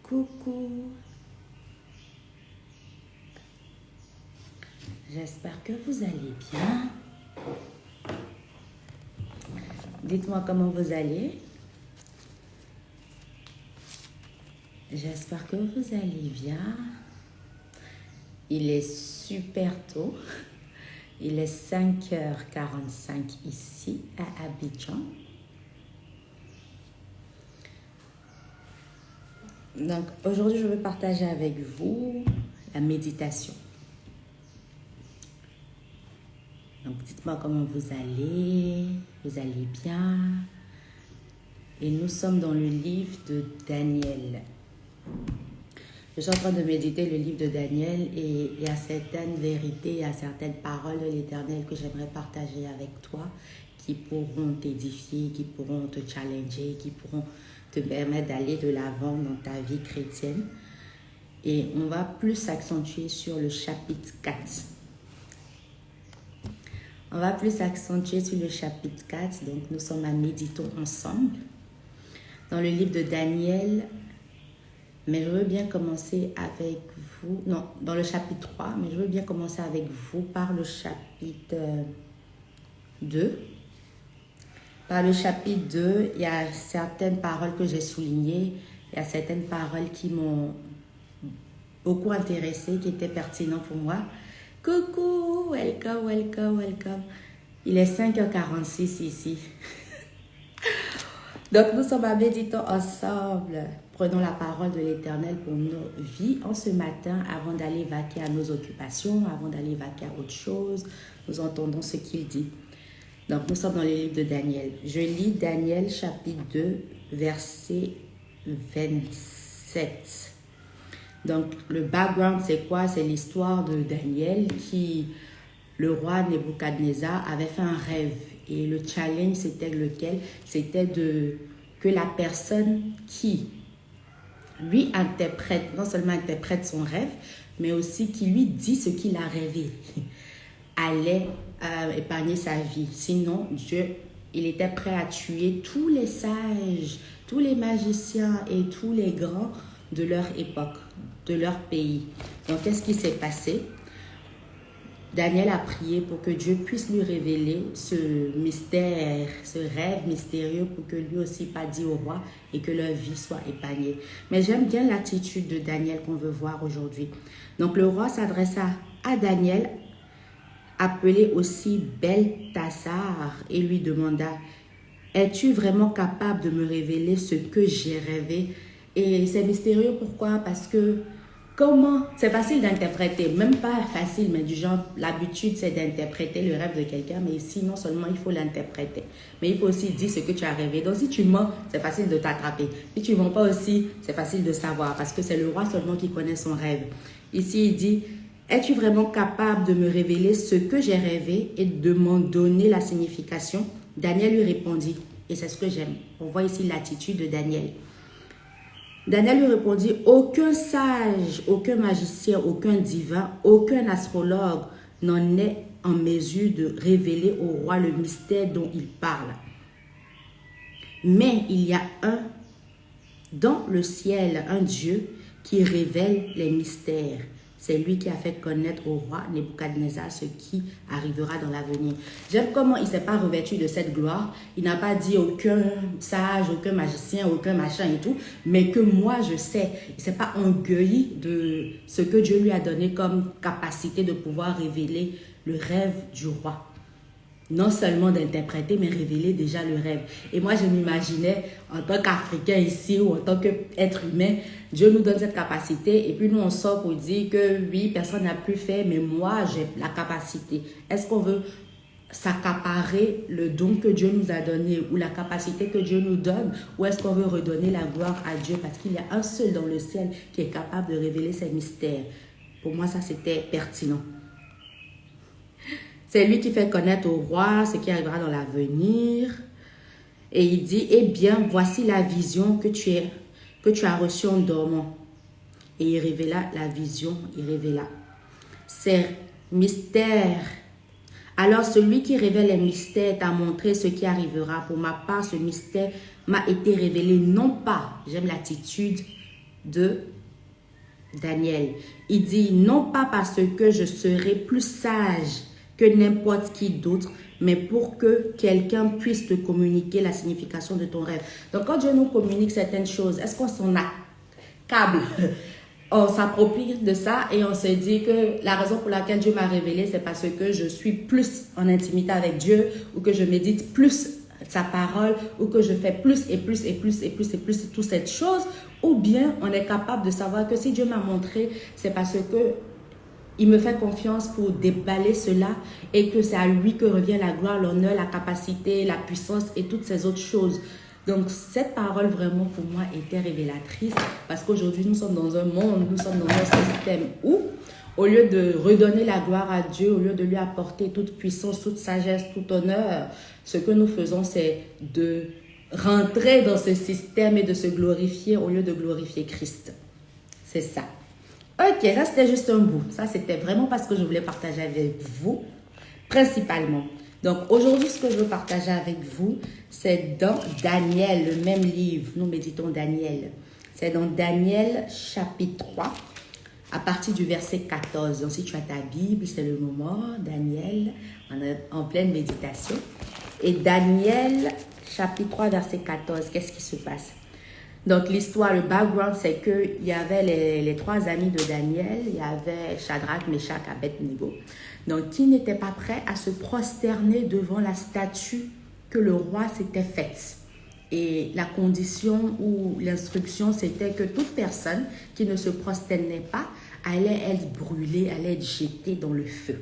Coucou. J'espère que vous allez bien. Dites-moi comment vous allez. J'espère que vous allez bien. Il est super tôt. Il est 5h45 ici à Abidjan. Donc aujourd'hui, je vais partager avec vous la méditation. Donc dites-moi comment vous allez bien. Et nous sommes dans le livre de Daniel. Je suis en train de méditer le livre de Daniel et il y a certaines vérités, il y a certaines paroles de l'Éternel que j'aimerais partager avec toi qui pourront t'édifier, qui pourront te challenger, qui pourront te permettre d'aller de l'avant dans ta vie chrétienne. Et on va plus s'accentuer sur le chapitre 4. On va plus s'accentuer sur le chapitre 4, donc nous sommes à méditer ensemble dans le livre de Daniel. Mais je veux bien commencer avec vous, non, dans le chapitre 3, mais je veux bien commencer avec vous par le chapitre 2. Par le chapitre 2, il y a certaines paroles que j'ai soulignées, il y a certaines paroles qui m'ont beaucoup intéressée, qui étaient pertinentes pour moi. Coucou, welcome, welcome, welcome. Il est 5h46 ici. Donc nous sommes à méditer ensemble. Prenons la parole de l'Éternel pour nos vies en ce matin avant d'aller vaquer à nos occupations, avant d'aller vaquer à autre chose. Nous entendons ce qu'il dit. Donc nous sommes dans le livre de Daniel. Je lis Daniel chapitre 2, verset 27. Donc le background c'est quoi? C'est l'histoire de Daniel qui, le roi Nebuchadnezzar avait fait un rêve. Et le challenge c'était lequel? C'était que la personne qui lui interprète, non seulement interprète son rêve, mais aussi qui lui dit ce qu'il a rêvé, allait épargner sa vie. Sinon, Dieu, il était prêt à tuer tous les sages, tous les magiciens et tous les grands de leur époque, de leur pays. Donc, qu'est-ce qui s'est passé? Daniel a prié pour que Dieu puisse lui révéler ce mystère, ce rêve mystérieux pour que lui aussi pas dit au roi et que leur vie soit épargnée. Mais j'aime bien l'attitude de Daniel qu'on veut voir aujourd'hui. Donc le roi s'adressa à Daniel, appelé aussi Beltasar, et lui demanda: es-tu vraiment capable de me révéler ce que j'ai rêvé? Et c'est mystérieux, pourquoi? Parce que comment? C'est facile d'interpréter, même pas facile, mais du genre, l'habitude c'est d'interpréter le rêve de quelqu'un, mais ici non seulement il faut l'interpréter, mais il faut aussi dire ce que tu as rêvé. Donc si tu mens, c'est facile de t'attraper. Si tu ne mens pas aussi, c'est facile de savoir, parce que c'est le roi seulement qui connaît son rêve. Ici il dit: es-tu vraiment capable de me révéler ce que j'ai rêvé et de m'en donner la signification? Daniel lui répondit, et c'est ce que j'aime. On voit ici l'attitude de Daniel. Daniel lui répondit: aucun sage, aucun magicien, aucun divin, aucun astrologue n'en est en mesure de révéler au roi le mystère dont il parle. Mais il y a dans le ciel, un Dieu qui révèle les mystères. C'est lui qui a fait connaître au roi Nebuchadnezzar ce qui arrivera dans l'avenir. J'aime comment il ne s'est pas revêtu de cette gloire. Il n'a pas dit aucun sage, aucun magicien, aucun machin et tout. Mais que moi je sais. Il ne s'est pas orgueilli de ce que Dieu lui a donné comme capacité de pouvoir révéler le rêve du roi. Non seulement d'interpréter, mais révéler déjà le rêve. Et moi, je m'imaginais, en tant qu'Africain ici, ou en tant qu'être humain, Dieu nous donne cette capacité, et puis nous, on sort pour dire que oui, personne n'a pu faire, mais moi, j'ai la capacité. Est-ce qu'on veut s'accaparer le don que Dieu nous a donné, ou la capacité que Dieu nous donne, ou est-ce qu'on veut redonner la gloire à Dieu, parce qu'il y a un seul dans le ciel qui est capable de révéler ses mystères. Pour moi, ça, c'était pertinent. C'est lui qui fait connaître au roi ce qui arrivera dans l'avenir. Et il dit: eh bien, voici la vision que tu as reçue en dormant. Et il révéla la vision, il révéla. C'est mystère. Alors celui qui révèle les mystères t'a montré ce qui arrivera. Pour ma part, ce mystère m'a été révélé non pas, j'aime l'attitude de Daniel. Il dit, non pas parce que je serai plus sage que n'importe qui d'autre, mais pour que quelqu'un puisse te communiquer la signification de ton rêve. Donc, quand Dieu nous communique certaines choses, est-ce qu'on s'en accable? On s'approprie de ça et on se dit que la raison pour laquelle Dieu m'a révélé, c'est parce que je suis plus en intimité avec Dieu ou que je médite plus sa parole ou que je fais plus et plus et plus et plus et plus toutes cette chose, ou bien on est capable de savoir que si Dieu m'a montré, c'est parce que il me fait confiance pour déballer cela et que c'est à lui que revient la gloire, l'honneur, la capacité, la puissance et toutes ces autres choses. Donc, cette parole vraiment pour moi était révélatrice parce qu'aujourd'hui, nous sommes dans un monde, nous sommes dans un système où, au lieu de redonner la gloire à Dieu, au lieu de lui apporter toute puissance, toute sagesse, tout honneur, ce que nous faisons, c'est de rentrer dans ce système et de se glorifier au lieu de glorifier Christ. C'est ça. Ok, ça c'était juste un bout. Ça c'était vraiment parce que je voulais partager avec vous, principalement. Donc aujourd'hui, ce que je veux partager avec vous, c'est dans Daniel, le même livre. Nous méditons Daniel. C'est dans Daniel chapitre 3, à partir du verset 14. Donc si tu as ta Bible, c'est le moment. Daniel, on est en pleine méditation. Et Daniel chapitre 3, verset 14, qu'est-ce qui se passe? Donc, l'histoire, le background, c'est qu'il y avait les trois amis de Daniel. Il y avait Shadrach, Meshach, Abednego. Donc, qui n'étaient pas prêts à se prosterner devant la statue que le roi s'était faite. Et la condition ou l'instruction, c'était que toute personne qui ne se prosternait pas allait être brûlée, allait être jetée dans le feu.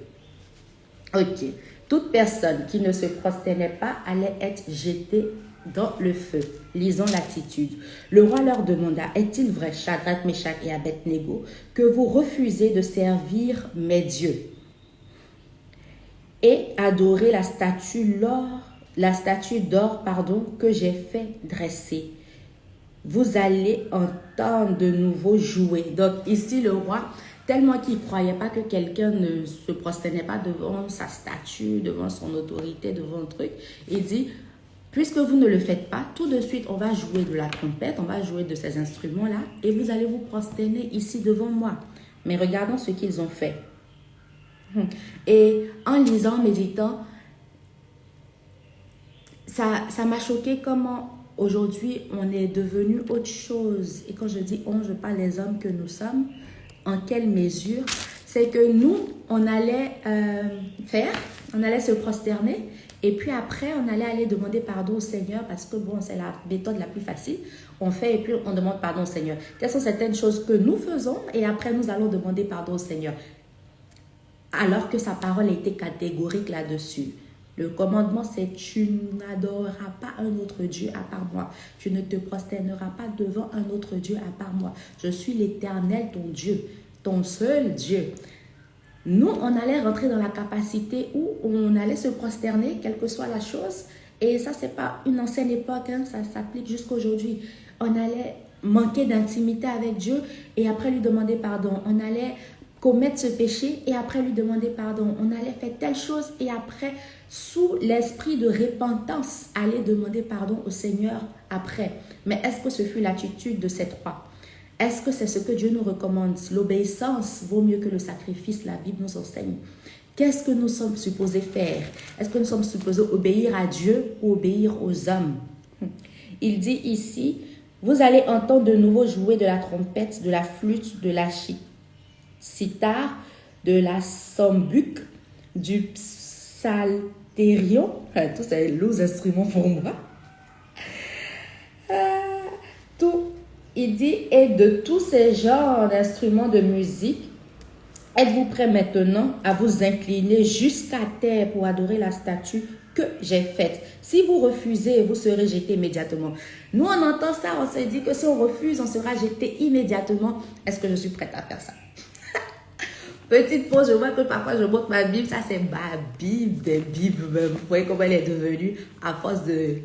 Ok. Toute personne qui ne se prosternait pas allait être jetée dans le feu. Lisons l'attitude. Le roi leur demanda, est-il vrai, Shadrach, Meshach et Abednego, que vous refusez de servir mes dieux et adorer la statue d'or, que j'ai fait dresser? Vous allez entendre de nouveau jouer. Donc ici, le roi, tellement qu'il ne croyait pas que quelqu'un ne se prosternait pas devant sa statue, devant son autorité, devant le truc, il dit, puisque vous ne le faites pas, tout de suite, on va jouer de la trompette, on va jouer de ces instruments-là, et vous allez vous prosterner ici devant moi. Mais regardons ce qu'ils ont fait. Et en lisant, en méditant, ça m'a choqué comment aujourd'hui on est devenu autre chose. Et quand je dis on, je parle des hommes que nous sommes. En quelle mesure? C'est que nous, on allait on allait se prosterner. Et puis après, on allait aller demander pardon au Seigneur parce que bon, c'est la méthode la plus facile. On fait et puis on demande pardon au Seigneur. Quelles sont certaines choses que nous faisons et après nous allons demander pardon au Seigneur. Alors que sa parole était catégorique là-dessus. Le commandement, c'est tu n'adoreras pas un autre Dieu à part moi. Tu ne te prosterneras pas devant un autre Dieu à part moi. Je suis l'Éternel, ton Dieu, ton seul Dieu. Nous, on allait rentrer dans la capacité où on allait se prosterner, quelle que soit la chose. Et ça, c'est pas une ancienne époque, hein, ça s'applique jusqu'à aujourd'hui. On allait manquer d'intimité avec Dieu et après lui demander pardon. On allait commettre ce péché et après lui demander pardon. On allait faire telle chose et après, sous l'esprit de repentance, aller demander pardon au Seigneur après. Mais est-ce que ce fut l'attitude de ces trois? Est-ce que c'est ce que Dieu nous recommande? L'obéissance vaut mieux que le sacrifice, la Bible nous enseigne. Qu'est-ce que nous sommes supposés faire? Est-ce que nous sommes supposés obéir à Dieu ou obéir aux hommes? Il dit ici, vous allez entendre de nouveau jouer de la trompette, de la flûte, de la sitar, de la sambuc, du psalterion. Tous ces lourds instruments pour moi. Il dit, et de tous ces genres d'instruments de musique, êtes-vous prêts maintenant à vous incliner jusqu'à terre pour adorer la statue que j'ai faite? Si vous refusez, vous serez jeté immédiatement. Nous, on entend ça, on se dit que si on refuse, on sera jeté immédiatement. Est-ce que je suis prête à faire ça? Petite pause, je vois que parfois je montre ma Bible. Ça, c'est ma Bible des Bibles même. Vous voyez comment elle est devenue à force de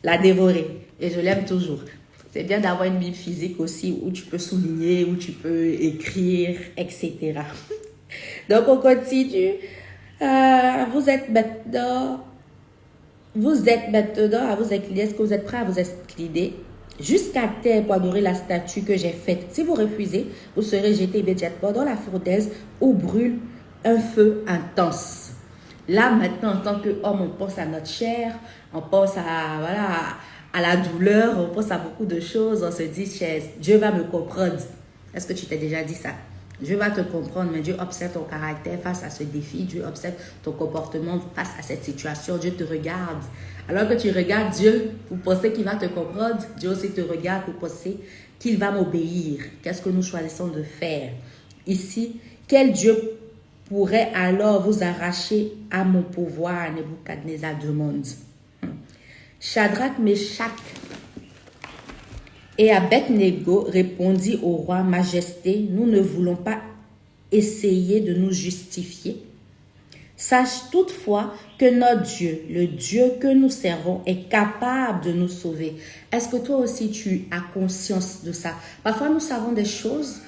la dévorer. Et je l'aime toujours. C'est bien d'avoir une Bible physique aussi où tu peux souligner, où tu peux écrire, etc. Donc, on continue. Vous êtes maintenant à vous incliner. Est-ce que vous êtes prêts à vous incliner? jusqu'à terre pour adorer la statue que j'ai faite. Si vous refusez, vous serez jeté immédiatement dans la fournaise où brûle un feu intense. Là, maintenant, en tant qu'homme, on pense à notre chair, on pense à la douleur, on pense à beaucoup de choses. On se dit, Dieu va me comprendre. Est-ce que tu t'es déjà dit ça? Dieu va te comprendre, mais Dieu observe ton caractère face à ce défi. Dieu observe ton comportement face à cette situation. Dieu te regarde. Alors que tu regardes Dieu, vous pensez qu'il va te comprendre. Dieu aussi te regarde, vous pensez qu'il va m'obéir. Qu'est-ce que nous choisissons de faire? Ici, quel Dieu pourrait alors vous arracher à mon pouvoir? Nebuchadnezzar demande. Shadrach, Meshach et Abednego répondit au roi, Majesté, nous ne voulons pas essayer de nous justifier. Sache toutefois que notre Dieu, le Dieu que nous servons, est capable de nous sauver. Est-ce que toi aussi tu as conscience de ça? Parfois nous savons des choses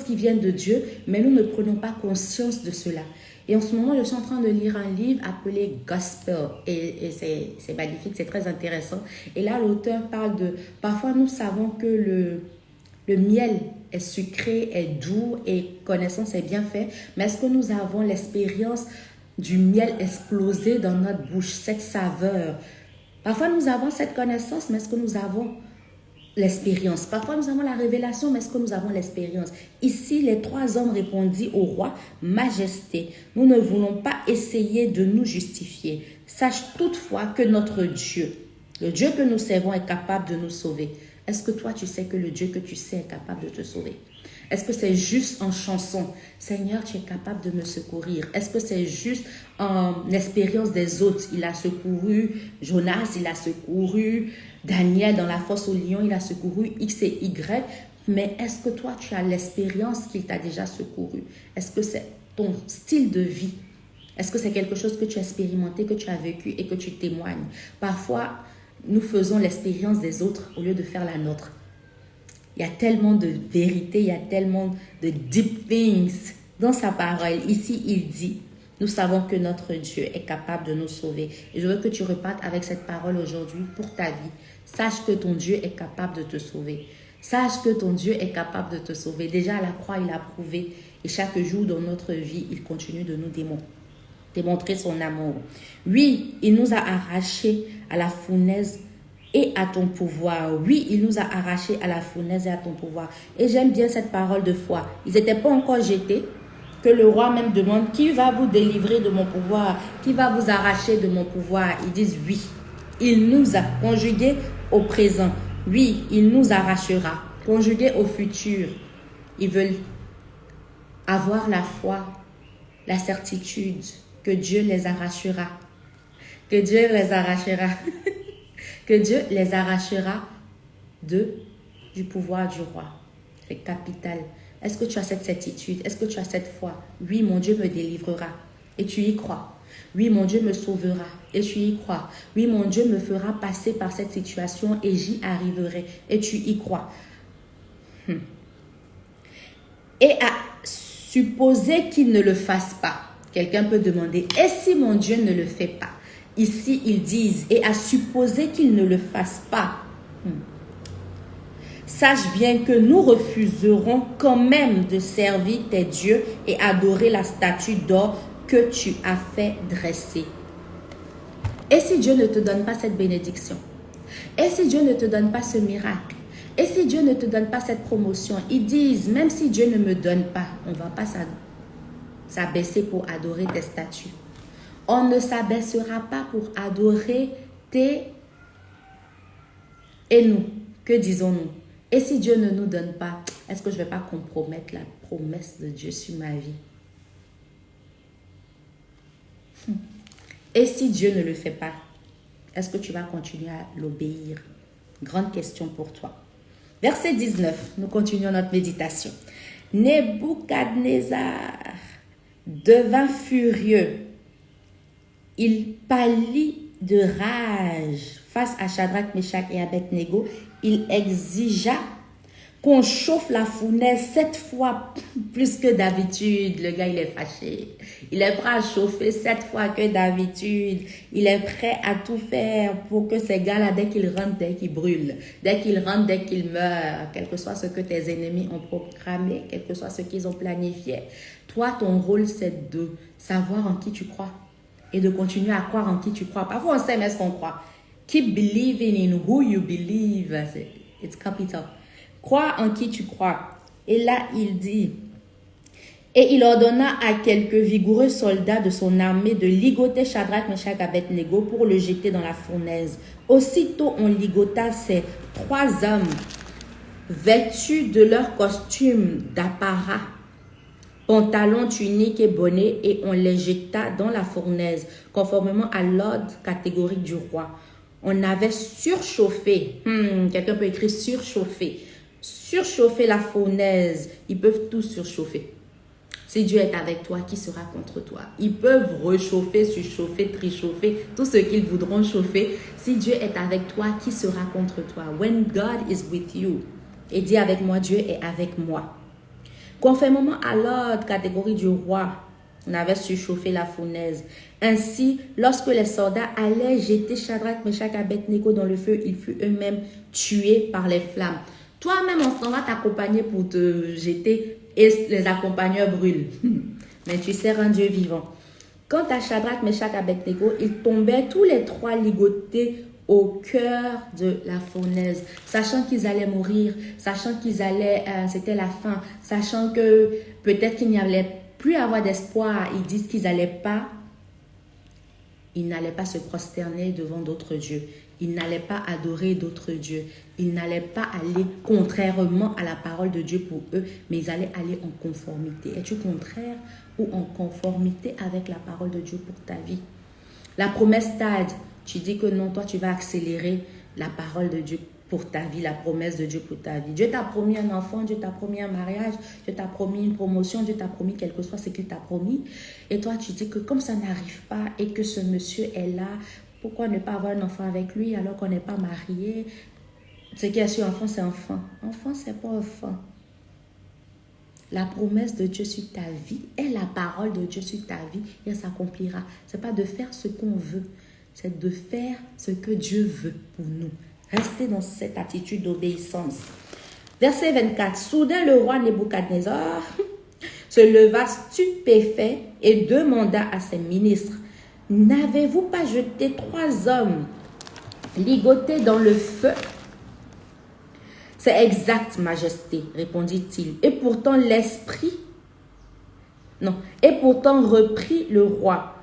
qui viennent de Dieu, mais nous ne prenons pas conscience de cela. Et en ce moment, je suis en train de lire un livre appelé Gospel. Et c'est magnifique, c'est très intéressant. Et là, l'auteur parle de... Parfois, nous savons que le miel est sucré, est doux et connaissance est bien fait. Mais est-ce que nous avons l'expérience du miel explosé dans notre bouche, cette saveur? Parfois, nous avons cette connaissance, mais est-ce que nous avons l'expérience? Parfois, nous avons la révélation, mais est-ce que nous avons l'expérience? Ici, les trois hommes répondirent au roi, Majesté, nous ne voulons pas essayer de nous justifier. Sache toutefois que notre Dieu, le Dieu que nous servons, est capable de nous sauver. Est-ce que toi, tu sais que le Dieu que tu sais est capable de te sauver? Est-ce que c'est juste en chanson? Seigneur, tu es capable de me secourir. Est-ce que c'est juste en expérience des autres? Il a secouru Jonas, il a secouru Daniel dans la fosse au lion, il a secouru X et Y. Mais est-ce que toi, tu as l'expérience qu'il t'a déjà secouru? Est-ce que c'est ton style de vie? Est-ce que c'est quelque chose que tu as expérimenté, que tu as vécu et que tu témoignes? Parfois, nous faisons l'expérience des autres au lieu de faire la nôtre. Il y a tellement de vérité, il y a tellement de deep things dans sa parole. Ici, il dit, nous savons que notre Dieu est capable de nous sauver. Et je veux que tu repartes avec cette parole aujourd'hui pour ta vie. Sache que ton Dieu est capable de te sauver. Sache que ton Dieu est capable de te sauver. Déjà à la croix, il a prouvé. Et chaque jour dans notre vie, il continue de nous démontrer son amour. Oui, il nous a arrachés à la fournaise et à ton pouvoir. Oui, il nous a arrachés à la fournaise et à ton pouvoir. Et j'aime bien cette parole de foi. Ils n'étaient pas encore jetés, que le roi même demande, qui va vous délivrer de mon pouvoir? Qui va vous arracher de mon pouvoir? Ils disent oui. Il nous a conjugués au présent. Oui, il nous arrachera. Conjugués au futur. Ils veulent avoir la foi, la certitude que Dieu les arrachera. Que Dieu les arrachera. Que Dieu les arrachera du pouvoir du roi. C'est capital. Est-ce que tu as cette certitude? Est-ce que tu as cette foi? Oui, mon Dieu me délivrera. Et tu y crois. Oui, mon Dieu me sauvera. Et tu y crois. Oui, mon Dieu me fera passer par cette situation et j'y arriverai. Et tu y crois. Et à supposer qu'il ne le fasse pas. Quelqu'un peut demander, et si mon Dieu ne le fait pas? Ici, ils disent, et à supposer qu'il ne le fasse pas. Sache bien que nous refuserons quand même de servir tes dieux et adorer la statue d'or que tu as fait dresser. Et si Dieu ne te donne pas cette bénédiction? Et si Dieu ne te donne pas ce miracle? Et si Dieu ne te donne pas cette promotion? Ils disent, même si Dieu ne me donne pas, on ne va pas s'abaisser pour adorer tes statues. On ne s'abaissera pas pour adorer tes... Et nous, que disons-nous? Et si Dieu ne nous donne pas, est-ce que je ne vais pas compromettre la promesse de Dieu sur ma vie? Et si Dieu ne le fait pas, est-ce que tu vas continuer à l'obéir? Grande question pour toi. Verset 19, nous continuons notre méditation. Nebuchadnezzar devint furieux. Il pâlit de rage face à Shadrach, Meshach et Abednego. Il exigea qu'on chauffe la fournaise 7 fois plus que d'habitude. Le gars, il est fâché. Il est prêt à chauffer 7 fois que d'habitude. Il est prêt à tout faire pour que ces gars-là, dès qu'ils rentrent, dès qu'ils brûlent, dès qu'ils rentrent, dès qu'ils meurent, quel que soit ce que tes ennemis ont programmé, quel que soit ce qu'ils ont planifié, toi, ton rôle, c'est de savoir en qui tu crois et de continuer à croire en qui tu crois. Parfois, on sait mais ce qu'on croit. Keep believing in who you believe. It's capital. Crois en qui tu crois. Et là, il dit, et il ordonna à quelques vigoureux soldats de son armée de ligoter Shadrach, Meshach et Abednego pour le jeter dans la fournaise. Aussitôt, on ligota ces 3 hommes vêtus de leur costume d'apparat, pantalon, tunique et bonnet, et on les jeta dans la fournaise, conformément à l'ordre catégorique du roi. On avait surchauffé, quelqu'un peut écrire surchauffé, surchauffer la fournaise. Ils peuvent tous surchauffer. Si Dieu est avec toi, qui sera contre toi? Ils peuvent réchauffer, surchauffer, trichauffer, tout ce qu'ils voudront chauffer. Si Dieu est avec toi, qui sera contre toi? When God is with you. Et dis avec moi, Dieu est avec moi. Conformément à l'ordre catégorie du roi, on avait surchauffé la fournaise. Ainsi, lorsque les soldats allaient jeter Shadrach, Meshach et Abednego dans le feu, ils furent eux-mêmes tués par les flammes. Toi-même, on va t'accompagner pour te jeter et les accompagneurs brûlent. Mais tu sers un Dieu vivant. Quant à Shadrach, Meshach et Abednego, ils tombaient tous les 3 ligotés au cœur de la fournaise, sachant qu'ils allaient mourir, sachant qu'ils allaient, c'était la fin, sachant que peut-être qu'il n'y allait plus avoir d'espoir. Ils disent qu'ils n'allaient pas se prosterner devant d'autres dieux. Ils n'allaient pas adorer d'autres dieux. Ils n'allaient pas aller contrairement à la parole de Dieu pour eux, mais ils allaient aller en conformité. Es-tu contraire ou en conformité avec la parole de Dieu pour ta vie? La promesse t'aide. Tu dis que non, toi tu vas accélérer la parole de Dieu pour ta vie, la promesse de Dieu pour ta vie. Dieu t'a promis un enfant, Dieu t'a promis un mariage, Dieu t'a promis une promotion, Dieu t'a promis quelque chose, ce qu'il t'a promis. Et toi tu dis que comme ça n'arrive pas et que ce monsieur est là, pourquoi ne pas avoir un enfant avec lui alors qu'on n'est pas marié? Ce qui est sur enfant, c'est enfant. Enfant, c'est pas enfant. La promesse de Dieu sur ta vie est la parole de Dieu sur ta vie et elle s'accomplira. Ce n'est pas de faire ce qu'on veut, c'est de faire ce que Dieu veut pour nous. Restez dans cette attitude d'obéissance. Verset 24. Soudain, le roi Nebuchadnezzar se leva stupéfait et demanda à ses ministres, « N'avez-vous pas jeté 3 hommes ligotés dans le feu ?» « C'est exact, Majesté, répondit-il. Et pourtant reprit le roi,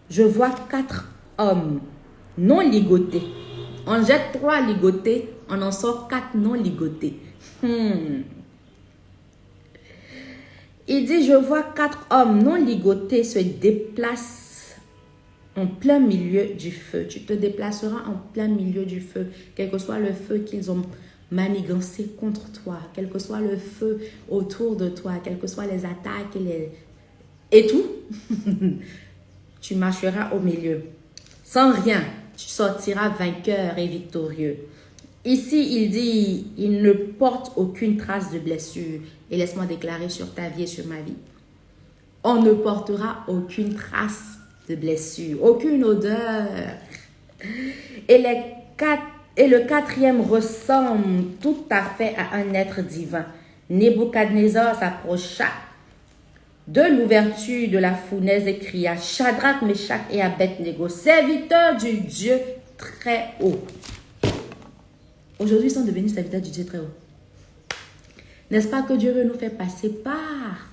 je vois 4 hommes non ligotés. On jette 3 ligotés, on en sort 4 non ligotés. Il dit, je vois 4 hommes non ligotés se déplacent en plein milieu du feu. Tu te déplaceras en plein milieu du feu, quel que soit le feu qu'ils ont manigancé contre toi, quel que soit le feu autour de toi, quelles que soient les attaques et tout. Tu marcheras au milieu. Sans rien, tu sortiras vainqueur et victorieux. Ici, il dit, il ne porte aucune trace de blessure. Et laisse-moi déclarer sur ta vie et sur ma vie. On ne portera aucune trace de blessure, aucune odeur. Et le 4e ressemble tout à fait à un être divin. Nebuchadnezzar s'approcha de l'ouverture de la fournaise et cria, « Shadrach, Meshach et Abednego, serviteurs du Dieu très haut. » Aujourd'hui, ils sont devenus serviteurs du Dieu très haut. N'est-ce pas que Dieu veut nous faire passer par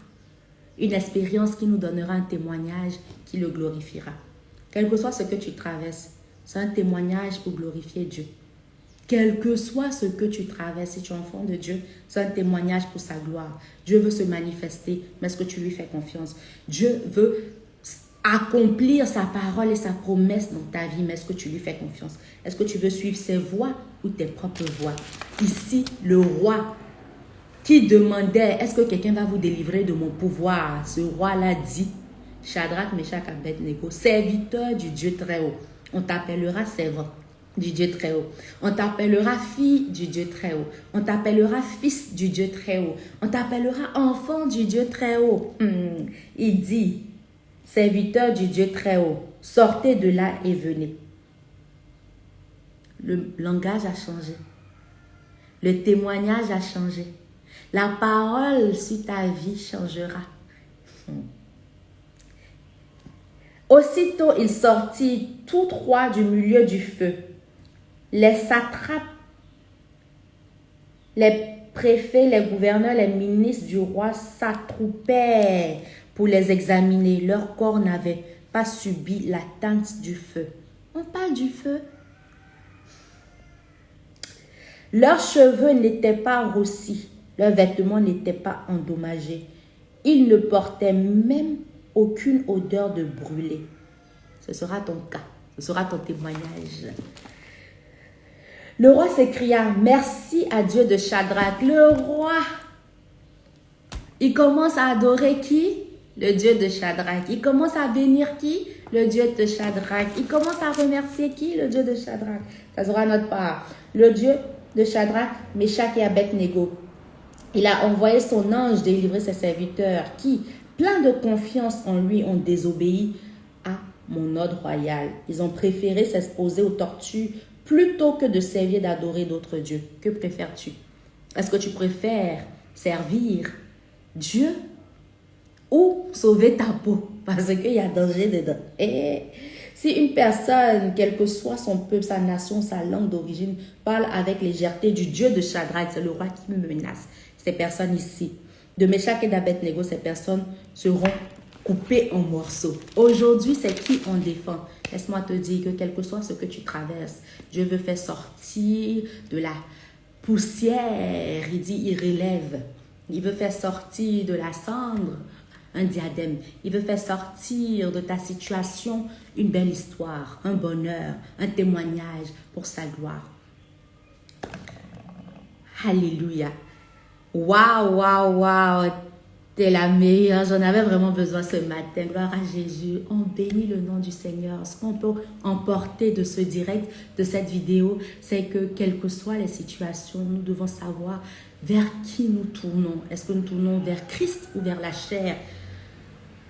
une expérience qui nous donnera un témoignage qui le glorifiera. Quel que soit ce que tu traverses, c'est un témoignage pour glorifier Dieu. Quel que soit ce que tu traverses, si tu es enfant de Dieu, c'est un témoignage pour sa gloire. Dieu veut se manifester, mais est-ce que tu lui fais confiance? Dieu veut accomplir sa parole et sa promesse dans ta vie, mais est-ce que tu lui fais confiance? Est-ce que tu veux suivre ses voies ou tes propres voies? Ici, le roi qui demandait, est-ce que quelqu'un va vous délivrer de mon pouvoir? Ce roi-là dit, Shadrach, Meshach, Abednego, serviteur du Dieu très haut. On t'appellera servant. du Dieu très haut. On t'appellera fille du Dieu très haut. On t'appellera fils du Dieu très haut. On t'appellera enfant du Dieu très haut. Il dit, serviteur du Dieu très haut, sortez de là et venez. Le langage a changé. Le témoignage a changé. La parole sur ta vie changera. Aussitôt ils sortirent tous trois du milieu du feu. Les satrapes, les préfets, les gouverneurs, les ministres du roi s'attroupaient pour les examiner. Leur corps n'avait pas subi l'atteinte du feu. On parle du feu. Leurs cheveux n'étaient pas roussis. Leurs vêtements n'étaient pas endommagés. Ils ne portaient même aucune odeur de brûlé. Ce sera ton cas. Ce sera ton témoignage. Le roi s'écria, merci à Dieu de Shadrach. Le roi, il commence à adorer qui? Le Dieu de Shadrach. Il commence à bénir qui? Le Dieu de Shadrach. Il commence à remercier qui? Le Dieu de Shadrach. Ça sera notre part. Le Dieu de Shadrach, Meshach et Abednego. Il a envoyé son ange délivrer ses serviteurs qui, pleins de confiance en lui, ont désobéi à mon ordre royal. Ils ont préféré s'exposer aux tortures plutôt que de servir d'adorer d'autres dieux. Que préfères-tu? Est-ce que tu préfères servir Dieu ou sauver ta peau? Parce qu'il y a danger dedans. Et si une personne, quel que soit son peuple, sa nation, sa langue d'origine, parle avec légèreté du Dieu de Shadrach, c'est le roi qui me menace. Ces personnes ici, de Meshach et d'Abednego, ces personnes seront coupées en morceaux. Aujourd'hui, c'est qui on défend? Laisse-moi te dire que quel que soit ce que tu traverses, Dieu veut faire sortir de la poussière. Il dit, il relève. Il veut faire sortir de la cendre un diadème. Il veut faire sortir de ta situation une belle histoire, un bonheur, un témoignage pour sa gloire. Alléluia. Waouh, waouh, waouh. T'es la meilleure. J'en avais vraiment besoin ce matin. Gloire à Jésus. On bénit le nom du Seigneur. Ce qu'on peut emporter de ce direct, de cette vidéo, c'est que quelles que soient les situations, nous devons savoir vers qui nous tournons. Est-ce que nous tournons vers Christ ou vers la chair?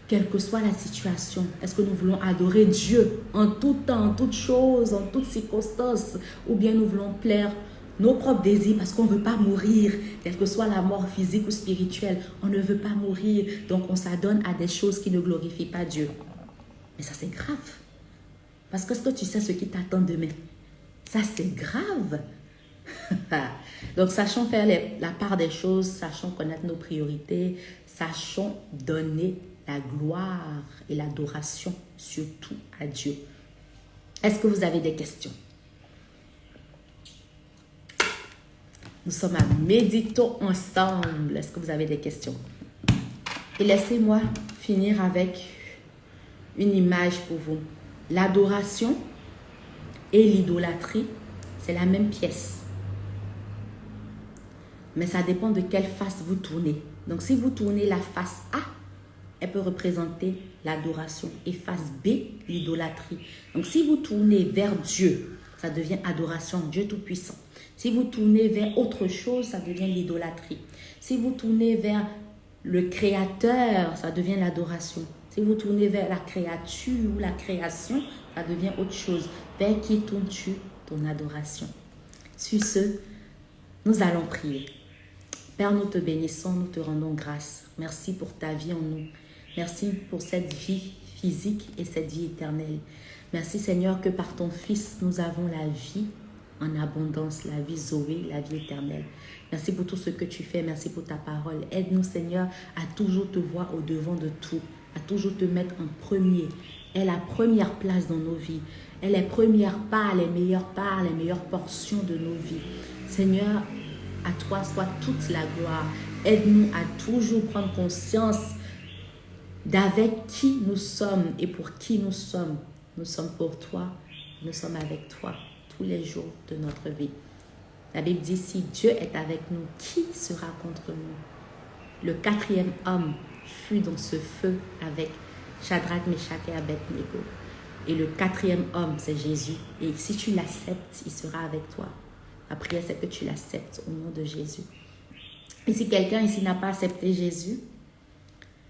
Quelle que soit la situation, est-ce que nous voulons adorer Dieu en tout temps, en toutes choses, en toutes circonstances, ou bien nous voulons plaire nos propres désirs parce qu'on ne veut pas mourir, quelle que soit la mort physique ou spirituelle, on ne veut pas mourir, donc on s'adonne à des choses qui ne glorifient pas Dieu. Mais ça c'est grave, parce que est-ce que tu sais ce qui t'attend demain? Ça c'est grave. Donc sachons faire la part des choses, sachons connaître nos priorités, sachons donner la gloire et l'adoration surtout à Dieu. Est-ce que vous avez des questions? Nous sommes à méditons ensemble. Est-ce que vous avez des questions? Et laissez-moi finir avec une image pour vous. L'adoration et l'idolâtrie, c'est la même pièce. Mais ça dépend de quelle face vous tournez. Donc si vous tournez la face A, elle peut représenter l'adoration. Et face B, l'idolâtrie. Donc si vous tournez vers Dieu, ça devient adoration, Dieu Tout-Puissant. Si vous tournez vers autre chose, ça devient l'idolâtrie. Si vous tournez vers le Créateur, ça devient l'adoration. Si vous tournez vers la créature ou la création, ça devient autre chose. Vers qui tournes-tu ton adoration? Sur ce, nous allons prier. Père, nous te bénissons, nous te rendons grâce. Merci pour ta vie en nous. Merci pour cette vie physique et cette vie éternelle. Merci Seigneur que par ton Fils, nous avons la vie en abondance, la vie Zoé, la vie éternelle. Merci pour tout ce que tu fais. Merci pour ta parole. Aide-nous Seigneur à toujours te voir au devant de tout, à toujours te mettre en premier. Aie la première place dans nos vies. Aie les premières parts, les meilleures portions de nos vies. Seigneur, à toi soit toute la gloire. Aide-nous à toujours prendre conscience d'avec qui nous sommes et pour qui nous sommes. Nous sommes pour toi, nous sommes avec toi tous les jours de notre vie. La Bible dit, si Dieu est avec nous, qui sera contre nous? Le quatrième homme fut dans ce feu avec Shadrach, Meshach et Abednego. Et le quatrième homme, c'est Jésus. Et si tu l'acceptes, il sera avec toi. La prière, c'est que tu l'acceptes au nom de Jésus. Et si quelqu'un ici n'a pas accepté Jésus,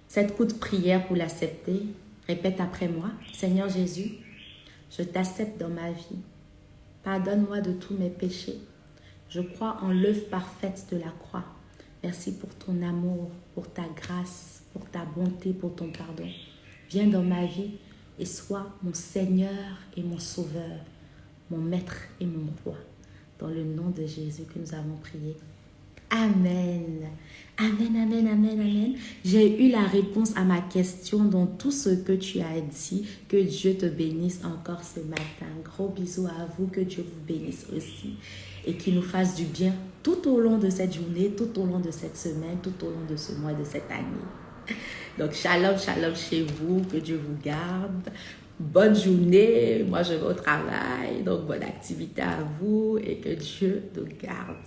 cette courte prière pour l'accepter, répète après moi. Seigneur Jésus, je t'accepte dans ma vie. Pardonne-moi de tous mes péchés. Je crois en l'œuvre parfaite de la croix. Merci pour ton amour, pour ta grâce, pour ta bonté, pour ton pardon. Viens dans ma vie et sois mon Seigneur et mon Sauveur, mon Maître et mon Roi. Dans le nom de Jésus que nous avons prié. Amen. Amen, amen, amen, amen. J'ai eu la réponse à ma question dans tout ce que tu as dit. Que Dieu te bénisse encore ce matin. Gros bisous à vous. Que Dieu vous bénisse aussi. Et qu'il nous fasse du bien tout au long de cette journée, tout au long de cette semaine, tout au long de ce mois, de cette année. Donc, shalom, shalom chez vous. Que Dieu vous garde. Bonne journée. Moi, je vais au travail. Donc, bonne activité à vous. Et que Dieu nous garde.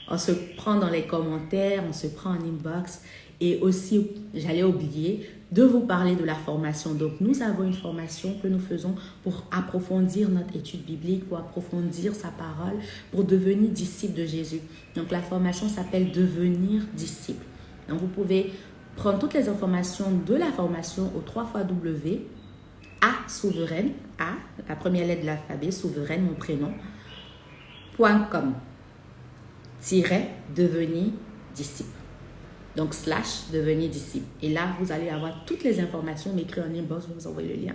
On se prend dans les commentaires, on se prend en inbox. Et aussi, j'allais oublier de vous parler de la formation. Donc, nous avons une formation que nous faisons pour approfondir notre étude biblique, pour approfondir sa parole, pour devenir disciple de Jésus. Donc, la formation s'appelle « Devenir disciple ». Donc, vous pouvez prendre toutes les informations de la formation au 3xW, A souveraine, A, la première lettre de l'alphabet, souveraine, mon prénom, .com. Devenir disciple. Donc, / devenir disciple. Et là, vous allez avoir toutes les informations. M'écrire en inbox, je vais vous envoyer le lien.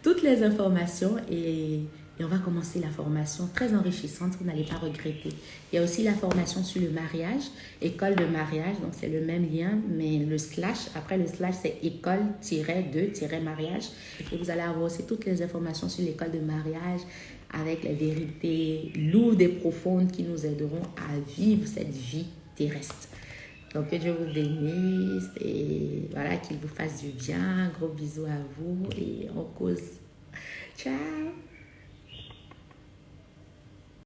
Toutes les informations et on va commencer la formation très enrichissante. Vous n'allez pas regretter. Il y a aussi la formation sur le mariage, école de mariage. Donc, c'est le même lien, mais le / après le / c'est école-de-mariage. Et vous allez avoir aussi toutes les informations sur l'école de mariage, avec les vérités lourdes et profondes qui nous aideront à vivre cette vie terrestre. Donc, que Dieu vous bénisse et voilà, qu'il vous fasse du bien. Gros bisous à vous et on cause. Ciao!